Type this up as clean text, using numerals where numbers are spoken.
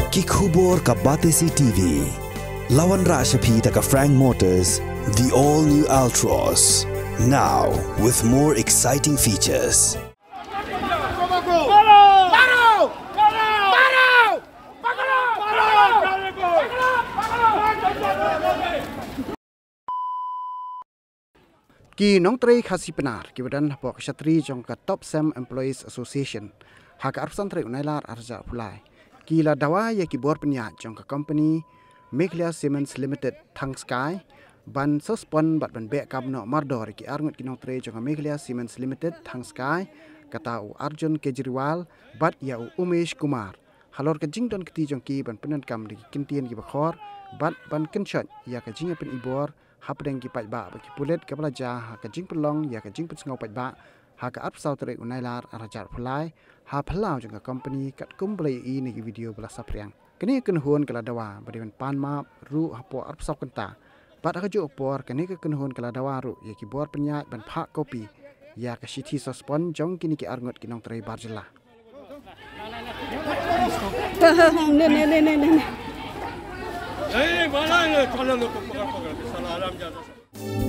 Ki khubor ka Batesi TV. Lawan Rashapi taka Frank Motors, the all-new Altros. Now with more exciting features. Ki Nongtrei khasi penar ki badan pok ksatri jong ka Topcem Employees Association hak arsan tre unailar arja pulai ki la dawa ya ki bor penya jong ka company Meglia Cements Limited thang sky ban sospon bat ban be kam no mardor ki Arngut ki Nongtrei jong ka Meglia Cements Limited thang sky kata u Arjun Kejriwal bat ya u Umesh Kumar halor ka jingdon kti jong ki ban penan kam di kintien ki bakhor bat ban kenshot ya ka jinga pen ibor hapdeng ki pajba baki pulet ka pelaja ha ka jing pelong ya ka jing pesngau pajba ha ka ap sau tere unailar arajar pulai ha phalau jong ka company kat kumblai i ni video bala sapriang kini ken huon kala dawa badiman pan ma ru hapo ap sau kenta bat ka jo por kini ken huon kala dawa ru ya ki bor penya ban pha kopi ya ka sithi sospon jong kini ki Arngut ki Nongtrei bar Jylla Eh, mana ni? Kalau nak pakai salah alam jatuh.